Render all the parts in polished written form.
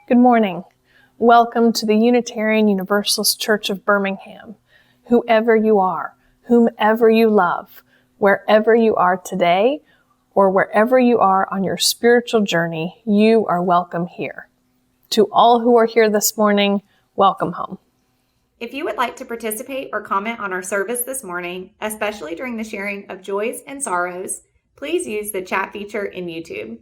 Good morning. Welcome to the Unitarian Universalist Church of Birmingham. Whoever you are, whomever you love, wherever you are today, or wherever you are on your spiritual journey, you are welcome here. To all who are here this morning, welcome home. If you would like to participate or comment on our service this morning, especially during the sharing of joys and sorrows, please use the chat feature in YouTube.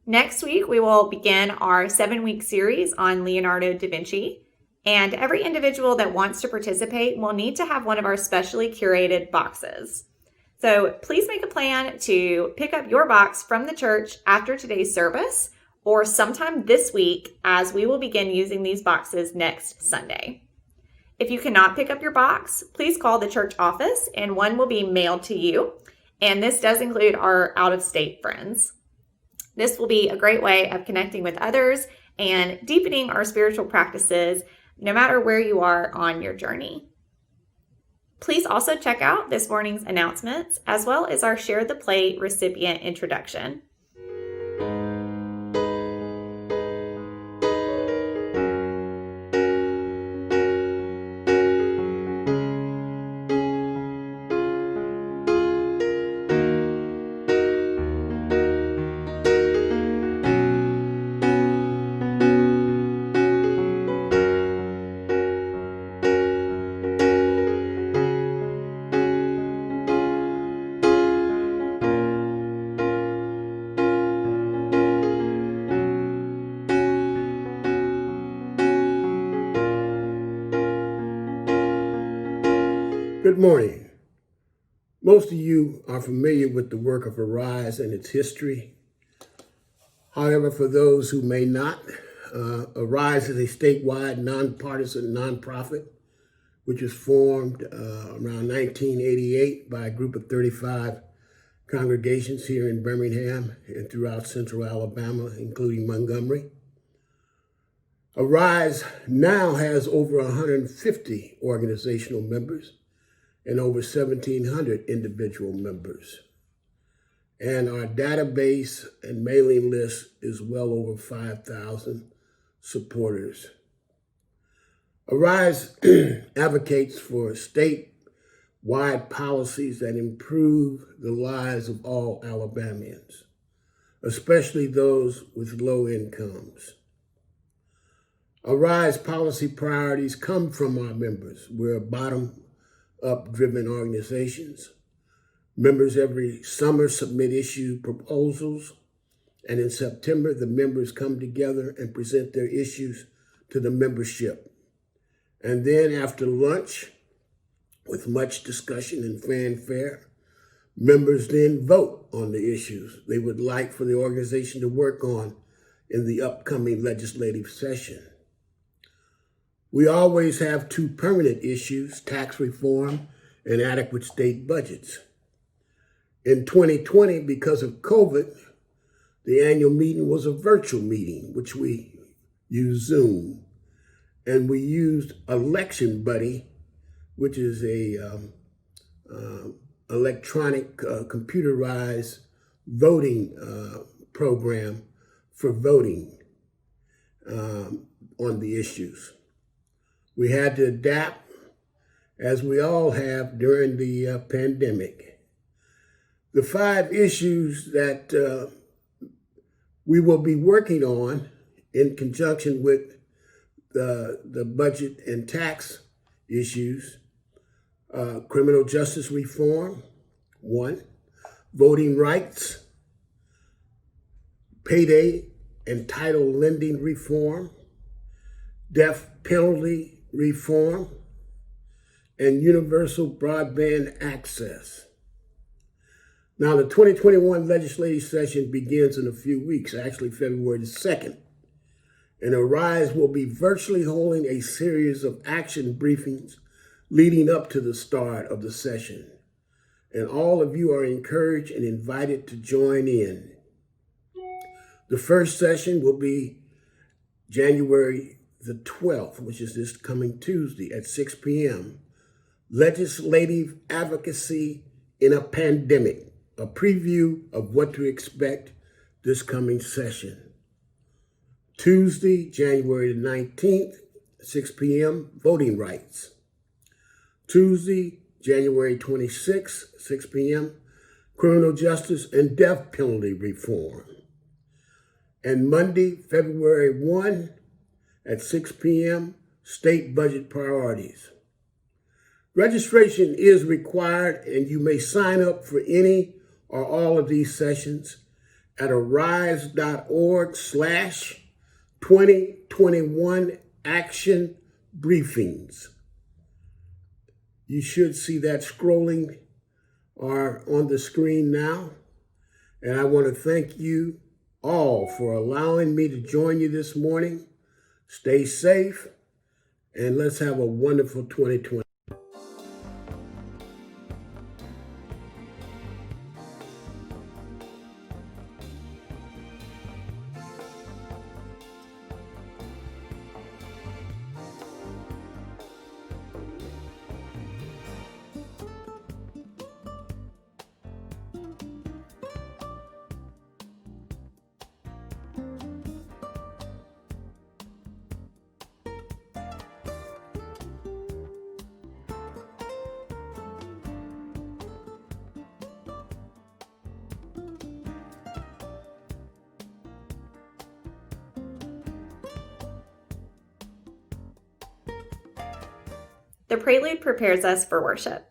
Next week, we will begin our 7-week series on Leonardo da Vinci, and every individual that wants to participate will need to have one of our specially curated boxes. So please make a plan to pick up your box from the church after today's service or sometime this week, as we will begin using these boxes next Sunday. If you cannot pick up your box, please call the church office and one will be mailed to you. And this does include our out-of-state friends. This will be a great way of connecting with others and deepening our spiritual practices, no matter where you are on your journey. Please also check out this morning's announcements, as well as our Share the Plate recipient introduction. Good morning. Most of you are familiar with the work of Arise and its history. However, for those who may not, Arise is a statewide nonpartisan nonprofit which was formed around 1988 by a group of 35 congregations here in Birmingham and throughout central Alabama, including Montgomery. Arise now has over 150 organizational members and over 1,700 individual members. And our database and mailing list is well over 5,000 supporters. Arise advocates for statewide policies that improve the lives of all Alabamians, especially those with low incomes. Arise policy priorities come from our members. We're a bottom-up driven organizations. Members every summer submit issue proposals, and in September, the members come together and present their issues to the membership. And then after lunch, with much discussion and fanfare, members then vote on the issues they would like for the organization to work on in the upcoming legislative session. We always have two permanent issues: tax reform and adequate state budgets. In 2020, because of COVID, the annual meeting was a virtual meeting, which we used Zoom. And we used Election Buddy, which is a electronic computerized voting program for voting on the issues. We had to adapt, as we all have during the pandemic. The 5 issues that we will be working on in conjunction with the budget and tax issues: criminal justice reform, 1; voting rights, payday and title lending reform, death penalty reform, and universal broadband access. Now, the 2021 legislative session begins in a few weeks, actually February the 2nd. And Arise will be virtually holding a series of action briefings leading up to the start of the session. And all of you are encouraged and invited to join in. The first session will be January the 12th, which is this coming Tuesday at 6 p.m. Legislative Advocacy in a Pandemic, a preview of what to expect this coming session. Tuesday, January the 19th, 6 p.m., voting rights. Tuesday, January 26th, 6 p.m., criminal justice and death penalty reform. And Monday, February 1 at 6 p.m., state budget priorities. Registration is required, and you may sign up for any or all of these sessions at arise.org/2021 action briefings. You should see that scrolling or on the screen now. And I want to thank you all for allowing me to join you this morning. Stay safe, and let's have a wonderful 2020. The prelude prepares us for worship.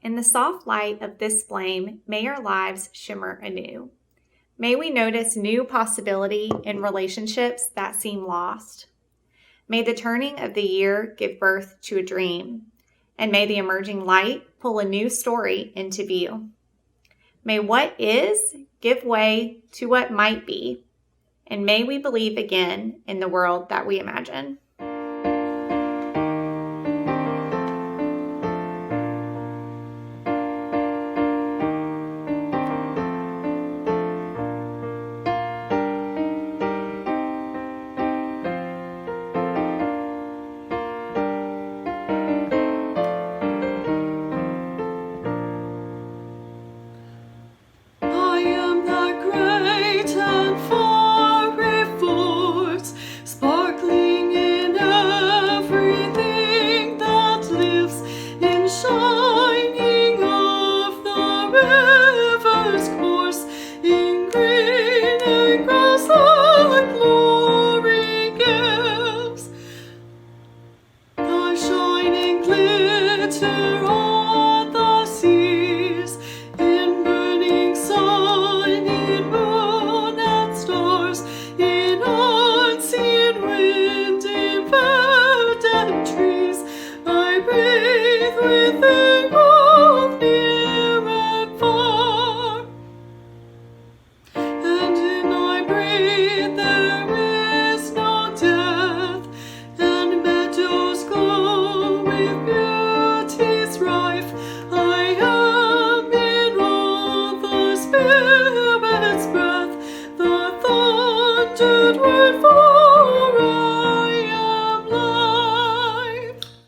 In the soft light of this flame, may our lives shimmer anew. May we notice new possibility in relationships that seem lost. May the turning of the year give birth to a dream, and may the emerging light pull a new story into view. May what is give way to what might be, and may we believe again in the world that we imagine.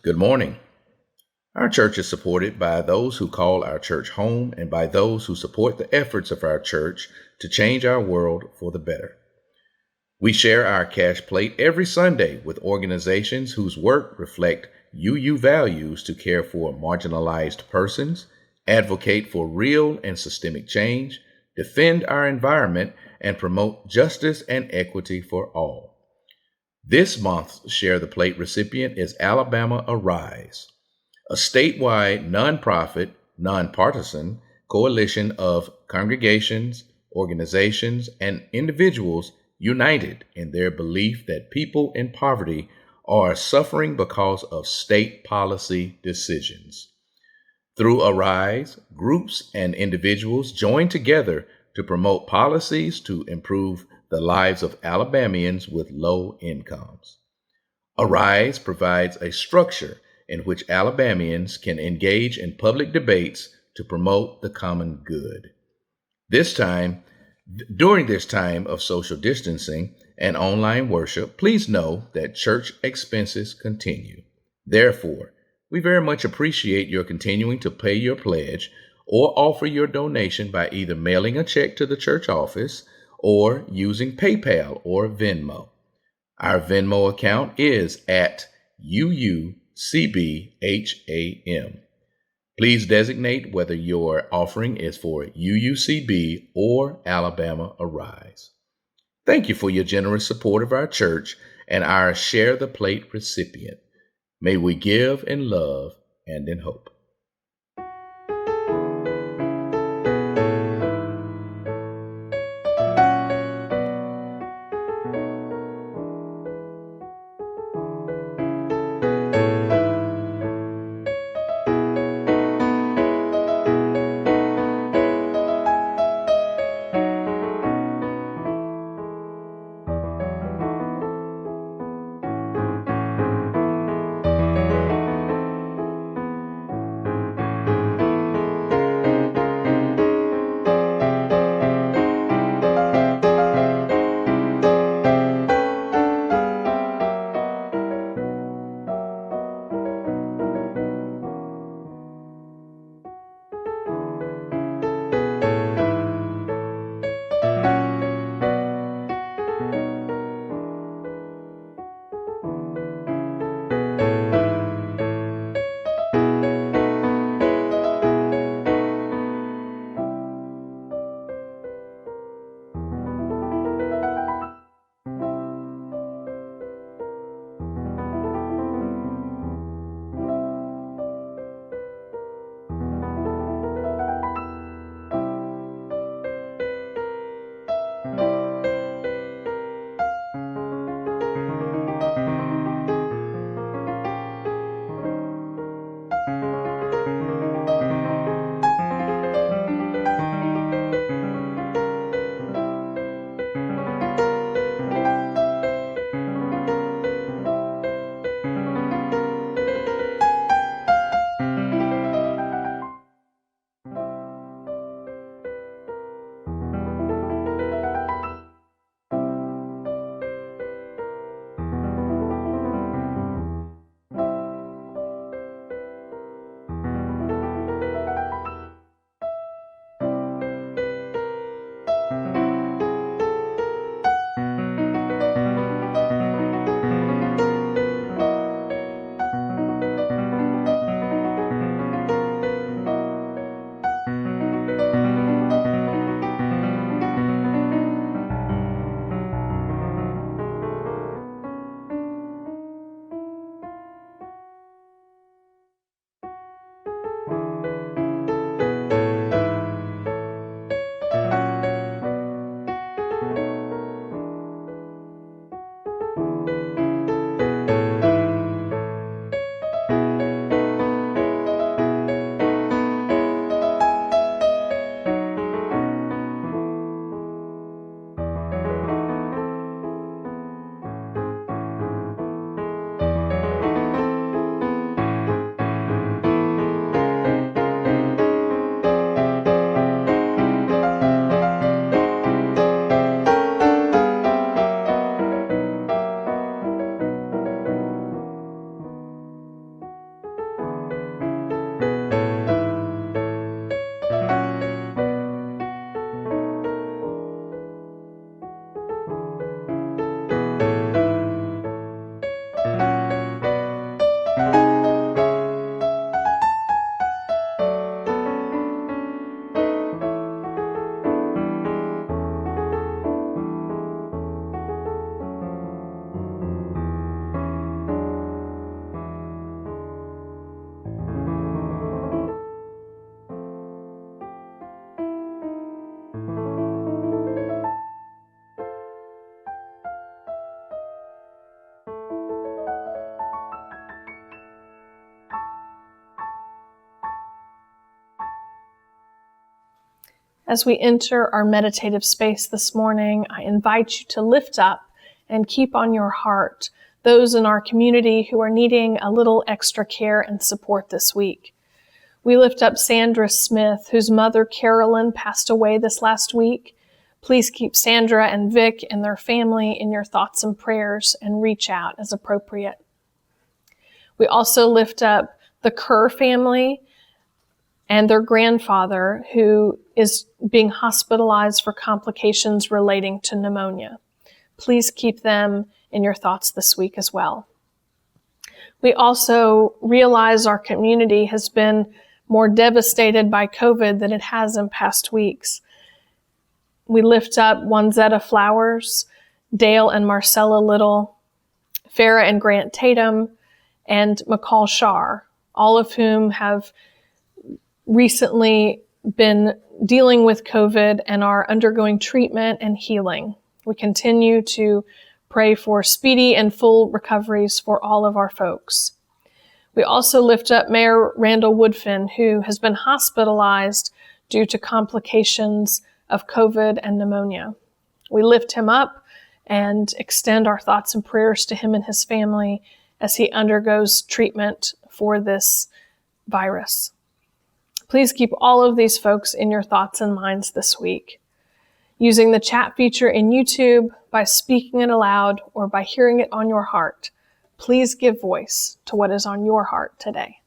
Good morning. Our church is supported by those who call our church home and by those who support the efforts of our church to change our world for the better. We share our cash plate every Sunday with organizations whose work reflect UU values to care for marginalized persons, advocate for real and systemic change, defend our environment, and promote justice and equity for all. This month's Share the Plate recipient is Alabama Arise, a statewide nonprofit, nonpartisan coalition of congregations, organizations, and individuals united in their belief that people in poverty are suffering because of state policy decisions. Through Arise, groups and individuals join together to promote policies to improve the lives of Alabamians with low incomes. Arise provides a structure in which Alabamians can engage in public debates to promote the common good. During this time of social distancing and online worship, please know that church expenses continue. Therefore, we very much appreciate your continuing to pay your pledge or offer your donation by either mailing a check to the church office or using PayPal or Venmo. Our Venmo account is at UUCBHAM. Please designate whether your offering is for UUCB or Alabama Arise. Thank you for your generous support of our church and our Share the Plate recipient. May we give in love and in hope. As we enter our meditative space this morning, I invite you to lift up and keep on your heart those in our community who are needing a little extra care and support this week. We lift up Sandra Smith, whose mother Carolyn passed away this last week. Please keep Sandra and Vic and their family in your thoughts and prayers and reach out as appropriate. We also lift up the Kerr family and their grandfather, who is being hospitalized for complications relating to pneumonia. Please keep them in your thoughts this week as well. We also realize our community has been more devastated by COVID than it has in past weeks. We lift up Wanzetta Flowers, Dale and Marcella Little, Farah and Grant Tatum, and McCall Shar, all of whom have recently been dealing with COVID and are undergoing treatment and healing. We continue to pray for speedy and full recoveries for all of our folks. We also lift up Mayor Randall Woodfin, who has been hospitalized due to complications of COVID and pneumonia. We lift him up and extend our thoughts and prayers to him and his family as he undergoes treatment for this virus. Please keep all of these folks in your thoughts and minds this week. Using the chat feature in YouTube, by speaking it aloud, or by hearing it on your heart, please give voice to what is on your heart today.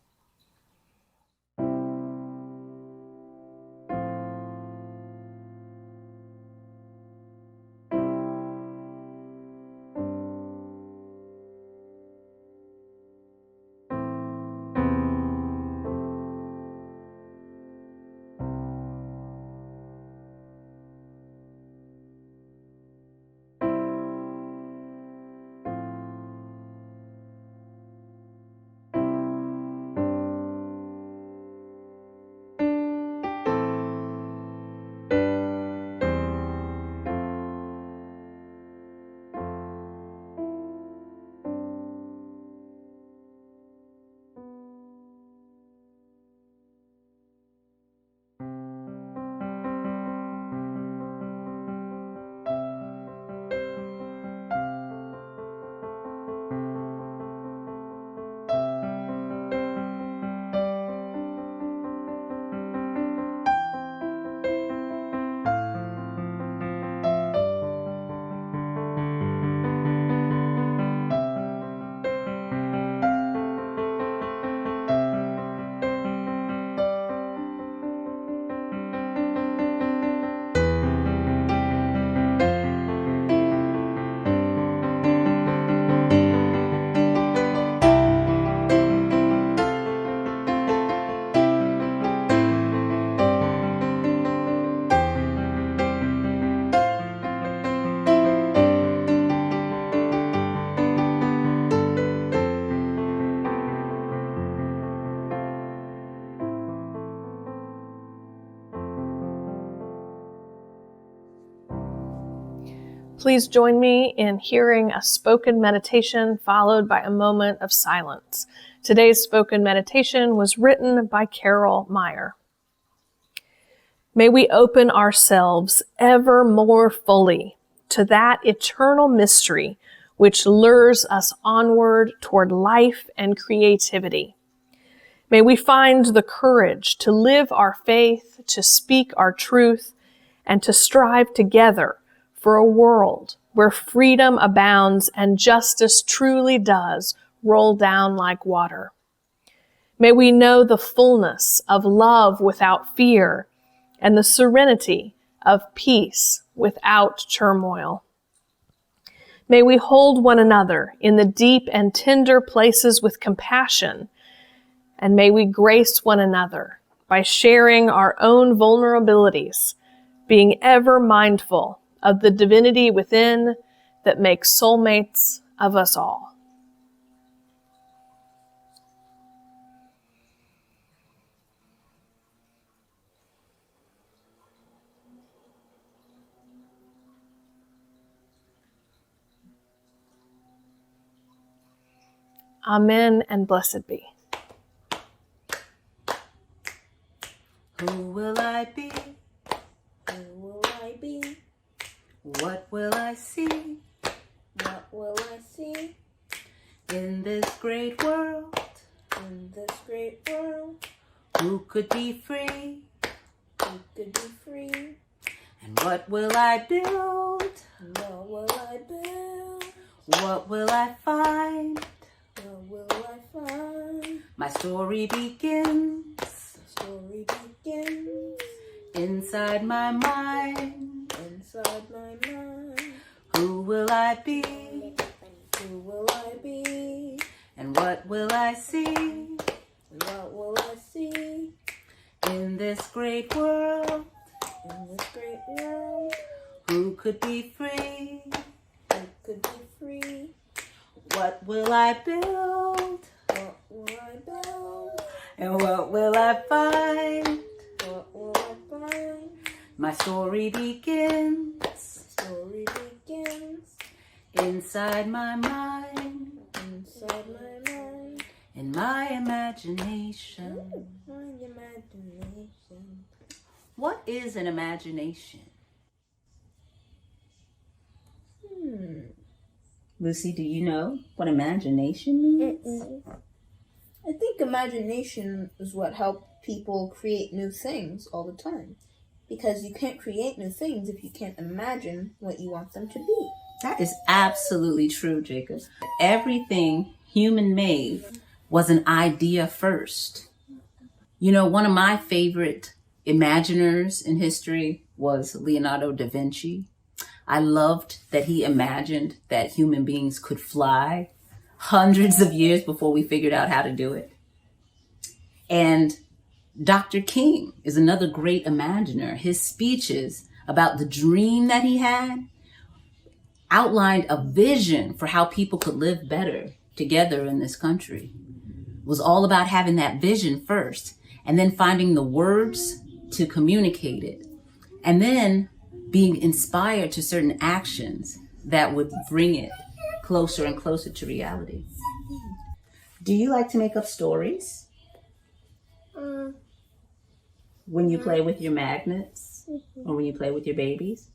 Please join me in hearing a spoken meditation followed by a moment of silence. Today's spoken meditation was written by Carol Meyer. May we open ourselves ever more fully to that eternal mystery which lures us onward toward life and creativity. May we find the courage to live our faith, to speak our truth, and to strive together for a world where freedom abounds and justice truly does roll down like water. May we know the fullness of love without fear and the serenity of peace without turmoil. May we hold one another in the deep and tender places with compassion, and may we grace one another by sharing our own vulnerabilities, being ever mindful of the divinity within that makes soulmates of us all. Amen and blessed be. Who will I be Who will I be? What will I see? What will I see? In this great world, In this great world, who could be free? who could be free? And what will I build? What will I build? What will I find? What will I find? My story begins The story begins inside my mind. inside my mind. Who will I be? Who will I be? And what will I see? What will I see? In this great world, In this great world, who could be free? who could be free? What will I build? What will I build? And what will I find? What will I find? My story begins Story begins inside my mind, inside my mind. in my imagination. My imagination. What is an imagination? Lucy, do you know what imagination means? I think imagination is what helps people create new things all the time. Because you can't create new things if you can't imagine what you want them to be. That is absolutely true, Jacob. Everything human made was an idea first. You know, one of my favorite imaginers in history was Leonardo da Vinci. I loved that he imagined that human beings could fly hundreds of years before we figured out how to do it. And Dr. King is another great imaginer. His speeches about the dream that he had outlined a vision for how people could live better together in this country. It was all about having that vision first and then finding the words to communicate it and then being inspired to certain actions that would bring it closer and closer to reality. Do you like to make up stories? When you play with your magnets or when you play with your babies?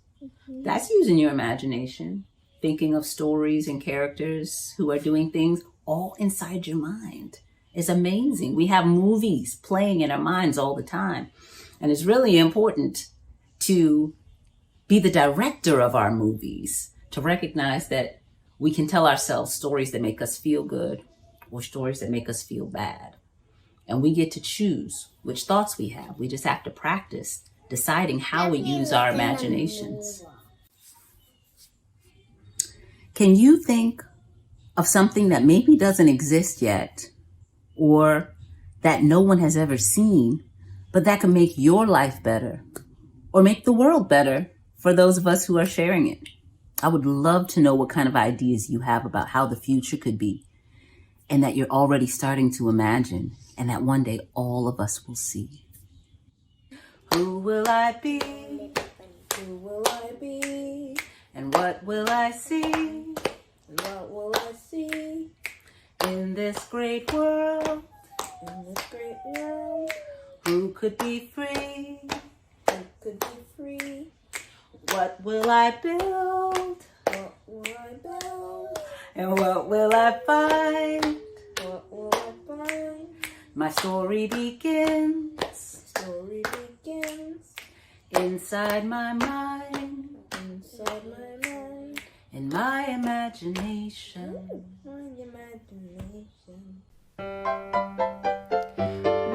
That's using your imagination, thinking of stories and characters who are doing things all inside your mind. It's amazing. We have movies playing in our minds all the time. And it's really important to be the director of our movies, to recognize that we can tell ourselves stories that make us feel good or stories that make us feel bad. And we get to choose which thoughts we have. We just have to practice deciding how we use our imaginations. Can you think of something that maybe doesn't exist yet or that no one has ever seen, but that can make your life better or make the world better for those of us who are sharing it? I would love to know what kind of ideas you have about how the future could be and that you're already starting to imagine and that one day all of us will see. Who will I be? Who will I be? And what will I see? What will I see? In this great world, In this great world, who could be free? who could be free? What will I build? What will I build? And what will I find? What will I find? My story begins Story begins inside my mind, inside my mind. in my imagination. My imagination.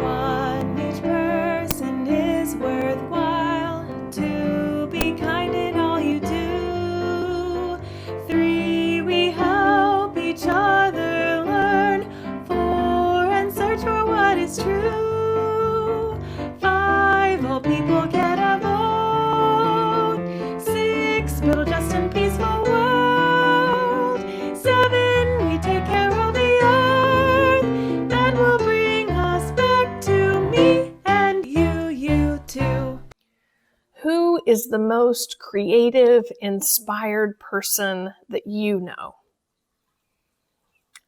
One, each person is worthwhile. Two, be kind in all you do. Three, we help each other learn. Four, and search for what is true. Five, all people get a vote. Six, build a just and peaceful world. Seven, we take care of the earth. That will bring us back to me and you too. Who is the most creative, inspired person that you know?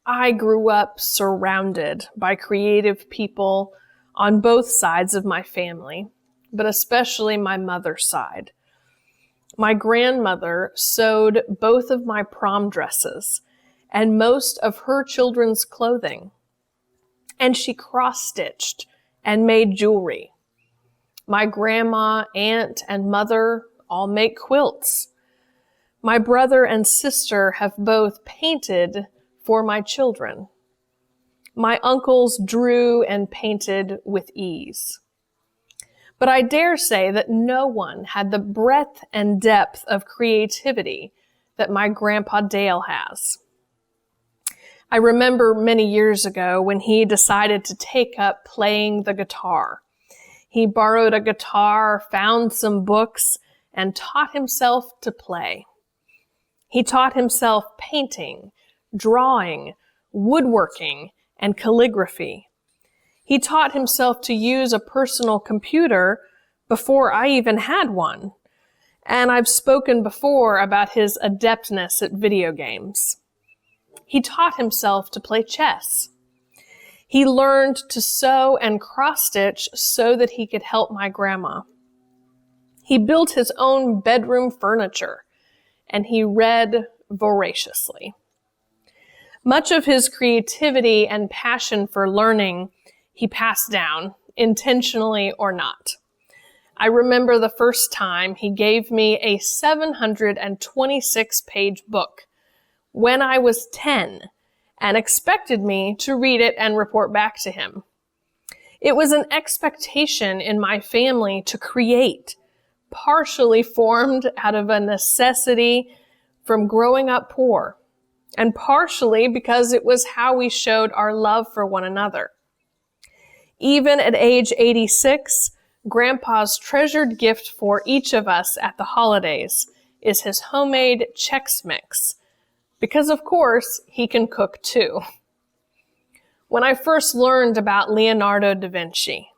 I grew up surrounded by creative people on both sides of my family. but especially my mother's side. My grandmother sewed both of my prom dresses and most of her children's clothing, and she cross-stitched and made jewelry. My grandma, aunt, and mother all make quilts. My brother and sister have both painted for my children. My uncles drew and painted with ease. But I dare say that no one had the breadth and depth of creativity that my Grandpa Dale has. I remember many years ago when he decided to take up playing the guitar. He borrowed a guitar, found some books, and taught himself to play. He taught himself painting, drawing, woodworking, and calligraphy. He taught himself to use a personal computer before I even had one. And I've spoken before about his adeptness at video games. He taught himself to play chess. He learned to sew and cross-stitch so that he could help my grandma. He built his own bedroom furniture, and he read voraciously. Much of his creativity and passion for learning he passed down, intentionally or not. I remember the first time he gave me a 726-page book when I was 10 and expected me to read it and report back to him. It was an expectation in my family to create, partially formed out of a necessity from growing up poor, and partially because it was how we showed our love for one another. Even at age 86, Grandpa's treasured gift for each of us at the holidays is his homemade Chex Mix, because of course he can cook too. When I first learned about Leonardo da Vinci,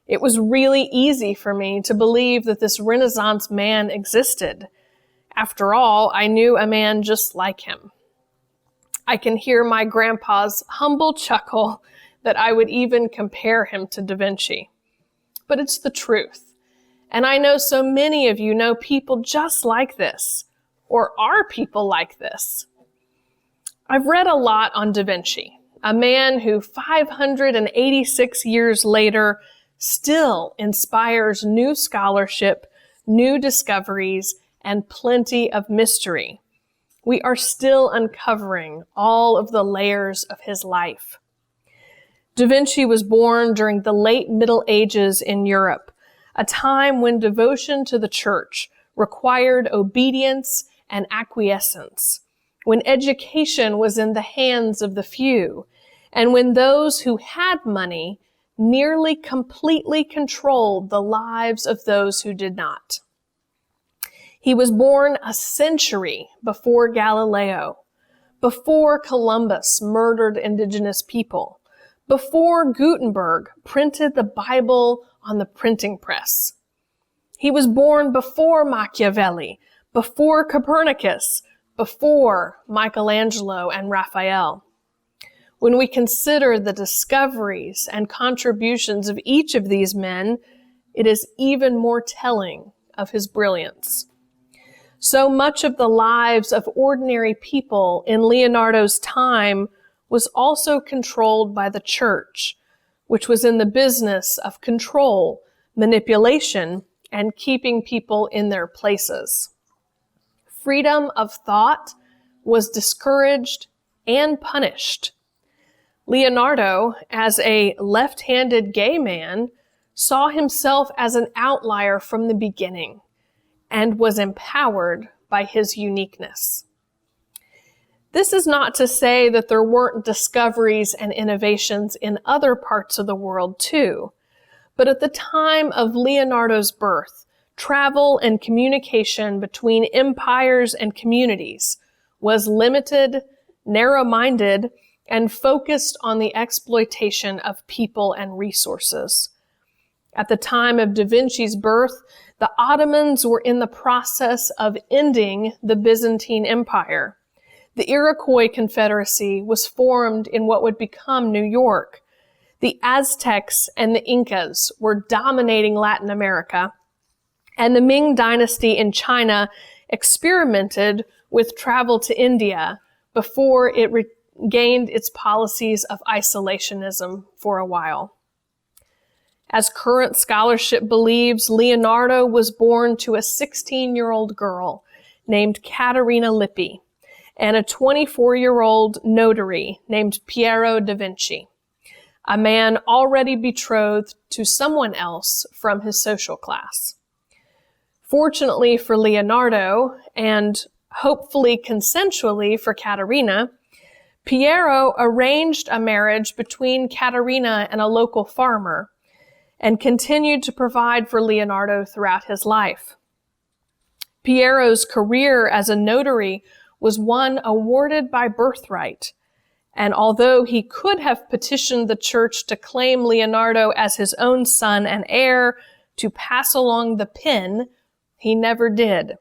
it was really easy for me to believe that this Renaissance man existed. After all, I knew a man just like him. I can hear my grandpa's humble chuckle that I would even compare him to Da Vinci. But it's the truth. And I know so many of you know people just like this, or are people like this. I've read a lot on Da Vinci, a man who 586 years later still inspires new scholarship, new discoveries, and plenty of mystery. We are still uncovering all of the layers of his life. Da Vinci was born during the late Middle Ages in Europe, a time when devotion to the church required obedience and acquiescence, when education was in the hands of the few, and when those who had money nearly completely controlled the lives of those who did not. He was born a century before Galileo, before Columbus murdered indigenous people, before Gutenberg printed the Bible on the printing press. He was born before Machiavelli, before Copernicus, before Michelangelo and Raphael. When we consider the discoveries and contributions of each of these men, it is even more telling of his brilliance. So much of the lives of ordinary people in Leonardo's time was also controlled by the church, which was in the business of control, manipulation, and keeping people in their places. Freedom of thought was discouraged and punished. Leonardo, as a left-handed gay man, saw himself as an outlier from the beginning and was empowered by his uniqueness. This is not to say that there weren't discoveries and innovations in other parts of the world too, but at the time of Leonardo's birth, travel and communication between empires and communities was limited, narrow-minded, and focused on the exploitation of people and resources. At the time of Da Vinci's birth, the Ottomans were in the process of ending the Byzantine Empire. The Iroquois Confederacy was formed in what would become New York. The Aztecs and the Incas were dominating Latin America, and the Ming Dynasty in China experimented with travel to India before it regained its policies of isolationism for a while. As current scholarship believes, Leonardo was born to a 16-year-old girl named Caterina Lippi and a 24-year-old notary named Piero da Vinci, a man already betrothed to someone else from his social class. Fortunately for Leonardo, and hopefully consensually for Caterina, Piero arranged a marriage between Caterina and a local farmer and continued to provide for Leonardo throughout his life. Piero's career as a notary was one awarded by birthright, and although he could have petitioned the church to claim Leonardo as his own son and heir to pass along the pen, he never did.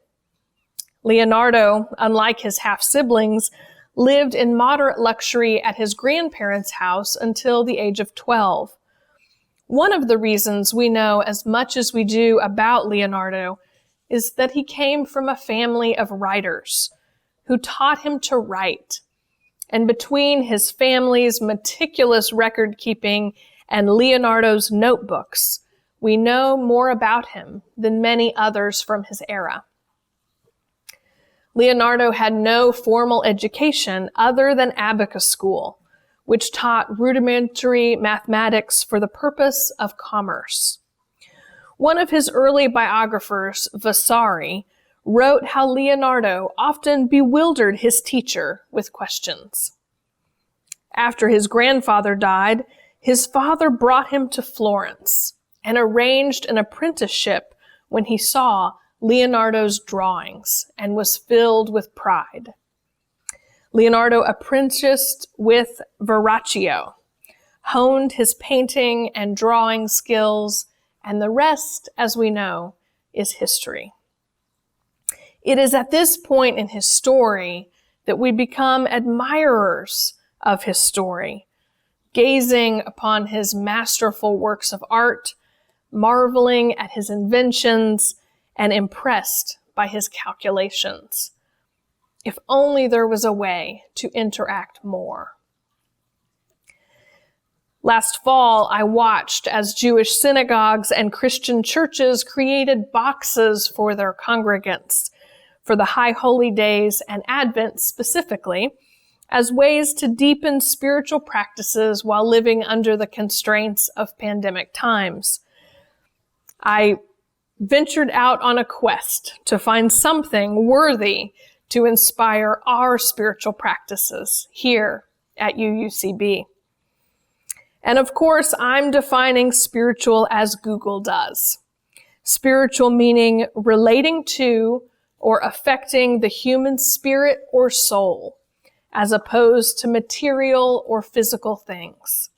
Leonardo, unlike his half-siblings, lived in moderate luxury at his grandparents' house until the age of 12. One of the reasons we know as much as we do about Leonardo is that he came from a family of writers who taught him to write. And between his family's meticulous record-keeping and Leonardo's notebooks, we know more about him than many others from his era. Leonardo had no formal education other than abacus school, which taught rudimentary mathematics for the purpose of commerce. One of his early biographers, Vasari, wrote how Leonardo often bewildered his teacher with questions. After his grandfather died, his father brought him to Florence and arranged an apprenticeship when he saw Leonardo's drawings and was filled with pride. Leonardo apprenticed with Verrocchio, honed his painting and drawing skills, and the rest, as we know, is history. It is at this point in his story that we become admirers of his story, gazing upon his masterful works of art, marveling at his inventions, and impressed by his calculations. If only there was a way to interact more. Last fall, I watched as Jewish synagogues and Christian churches created boxes for their congregants for the High Holy Days and Advent specifically, as ways to deepen spiritual practices while living under the constraints of pandemic times. I ventured out on a quest to find something worthy to inspire our spiritual practices here at UUCB. And of course, I'm defining spiritual as Google does. Spiritual meaning relating to or affecting the human spirit or soul, as opposed to material or physical things.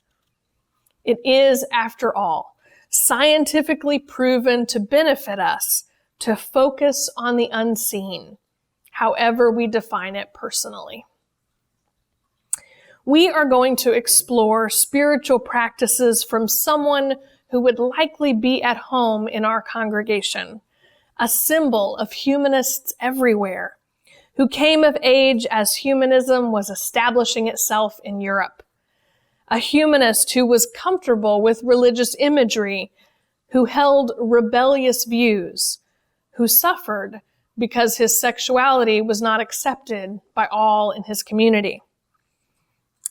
It is, after all, scientifically proven to benefit us to focus on the unseen, however we define it personally. We are going to explore spiritual practices from someone who would likely be at home in our congregation, a symbol of humanists everywhere, who came of age as humanism was establishing itself in Europe. A humanist who was comfortable with religious imagery, who held rebellious views, who suffered because his sexuality was not accepted by all in his community.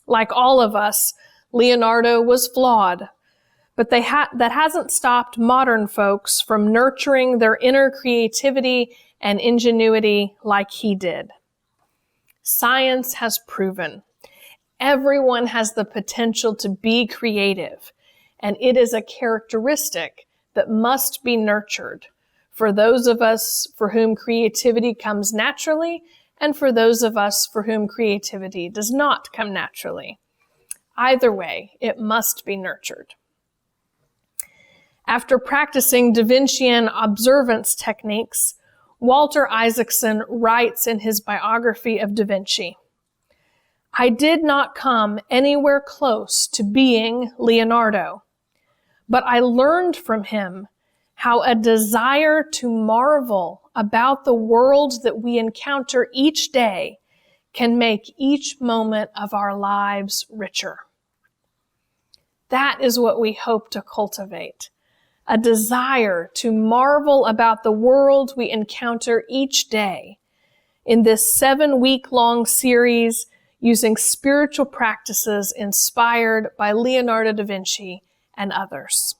Like all of us, Leonardo was flawed, but that hasn't stopped modern folks from nurturing their inner creativity and ingenuity like he did. Science has proven everyone has the potential to be creative, and it is a characteristic that must be nurtured for those of us for whom creativity comes naturally and for those of us for whom creativity does not come naturally. Either way, it must be nurtured. After practicing Da Vincian observance techniques, Walter Isaacson writes in his biography of Da Vinci, I did not come anywhere close to being Leonardo, but I learned from him how a desire to marvel about the world that we encounter each day can make each moment of our lives richer. That is what we hope to cultivate, a desire to marvel about the world we encounter each day in this 7-week-long series using spiritual practices inspired by Leonardo da Vinci and others.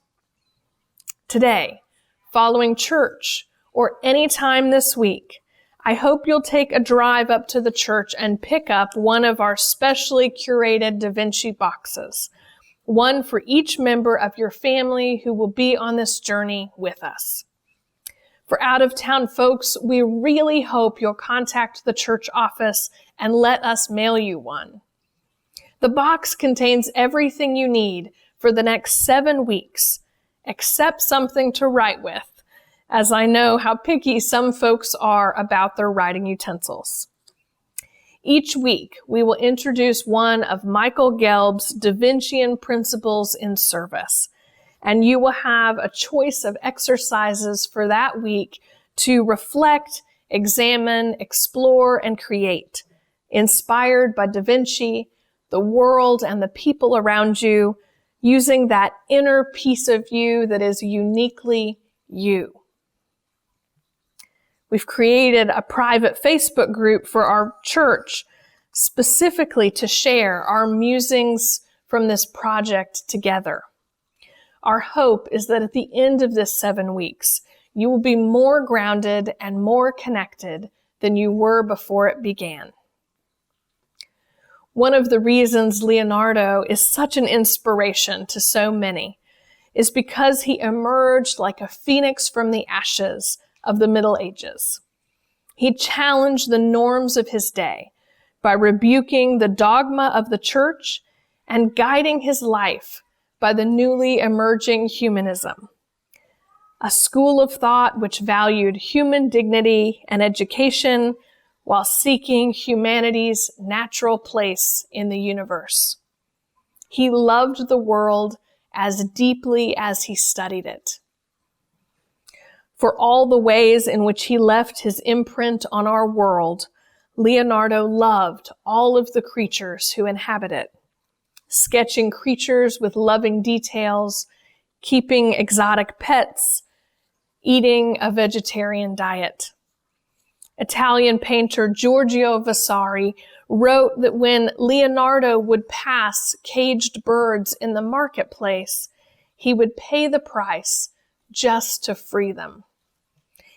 Today, following church, or any time this week, I hope you'll take a drive up to the church and pick up one of our specially curated Da Vinci boxes, one for each member of your family who will be on this journey with us. For out-of-town folks, we really hope you'll contact the church office and let us mail you one. The box contains everything you need for the next 7 weeks, except something to write with, as I know how picky some folks are about their writing utensils. Each week, we will introduce one of Michael Gelb's Da Vincian principles in service, and you will have a choice of exercises for that week to reflect, examine, explore, and create, inspired by Da Vinci, the world, and the people around you, using that inner piece of you that is uniquely you. We've created a private Facebook group for our church specifically to share our musings from this project together. Our hope is that at the end of this 7 weeks, you will be more grounded and more connected than you were before it began. One of the reasons Leonardo is such an inspiration to so many is because he emerged like a phoenix from the ashes of the Middle Ages. He challenged the norms of his day by rebuking the dogma of the church and guiding his life by the newly emerging humanism, a school of thought which valued human dignity and education while seeking humanity's natural place in the universe. He loved the world as deeply as he studied it. For all the ways in which he left his imprint on our world, Leonardo loved all of the creatures who inhabit it, sketching creatures with loving details, keeping exotic pets, eating a vegetarian diet. Italian painter Giorgio Vasari wrote that when Leonardo would pass caged birds in the marketplace, he would pay the price just to free them.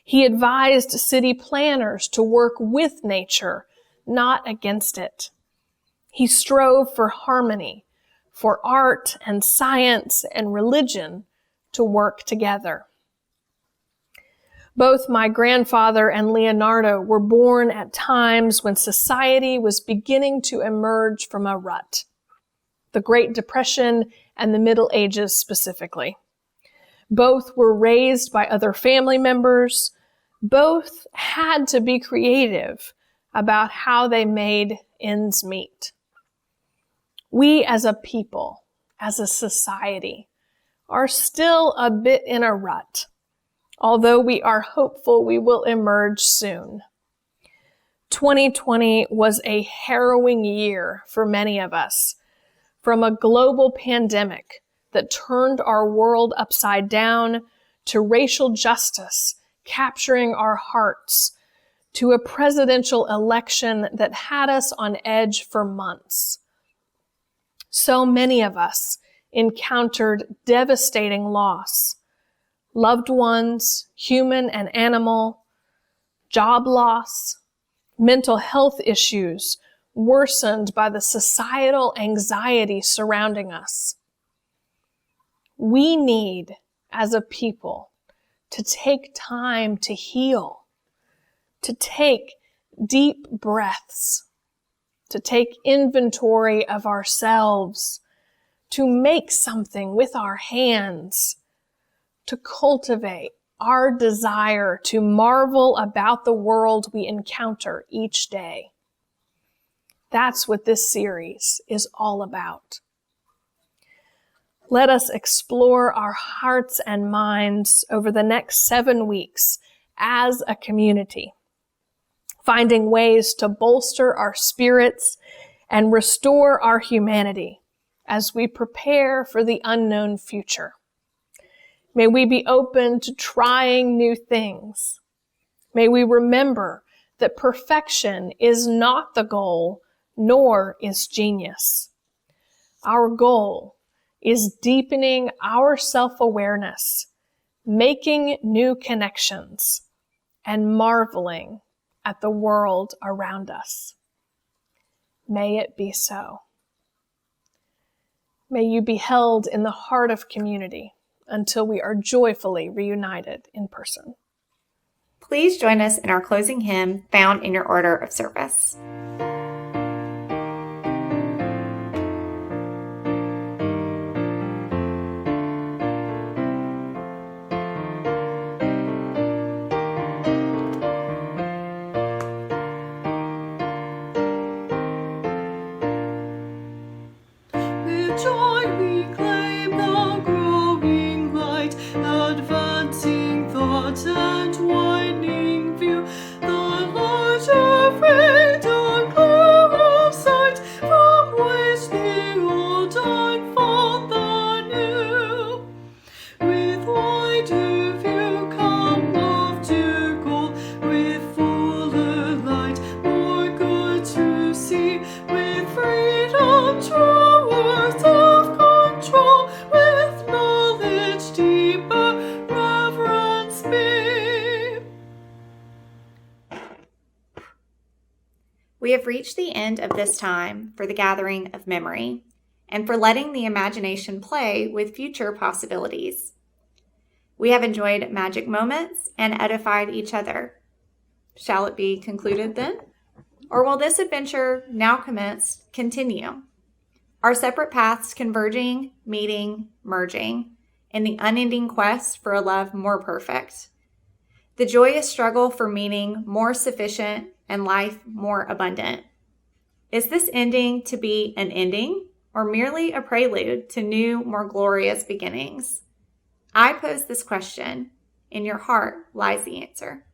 He advised city planners to work with nature, not against it. He strove for harmony, for art and science and religion to work together. Both my grandfather and Leonardo were born at times when society was beginning to emerge from a rut, the Great Depression and the Middle Ages specifically. Both were raised by other family members. Both had to be creative about how they made ends meet. We as a people, as a society, are still a bit in a rut, although we are hopeful we will emerge soon. 2020 was a harrowing year for many of us, from a global pandemic that turned our world upside down to racial justice capturing our hearts, to a presidential election that had us on edge for months. So many of us encountered devastating loss, loved ones, human and animal, job loss, mental health issues worsened by the societal anxiety surrounding us. We need, as a people, to take time to heal, to take deep breaths, to take inventory of ourselves, to make something with our hands, to cultivate our desire to marvel about the world we encounter each day. That's what this series is all about. Let us explore our hearts and minds over the next 7 weeks as a community, finding ways to bolster our spirits and restore our humanity as we prepare for the unknown future. May we be open to trying new things. May we remember that perfection is not the goal, nor is genius. Our goal is deepening our self-awareness, making new connections, and marveling at the world around us. May it be so. May you be held in the heart of community until we are joyfully reunited in person. Please join us in our closing hymn found in your order of service. With joy we claim the growing light, advancing thought and widening view, the light of freedom, clear of sight, from which the old unfold the new. With wider view come love to goal, with fuller light more good to see, with freedom true worth of control, with knowledge deeper reverence be. We have reached the end of this time for the gathering of memory and for letting the imagination play with future possibilities. We have enjoyed magic moments and edified each other. Shall it be concluded then? Or will this adventure now commenced continue? Our separate paths converging, meeting, merging in the unending quest for a love more perfect. The joyous struggle for meaning more sufficient and life more abundant. Is this ending to be an ending or merely a prelude to new, more glorious beginnings? I pose this question. In your heart lies the answer.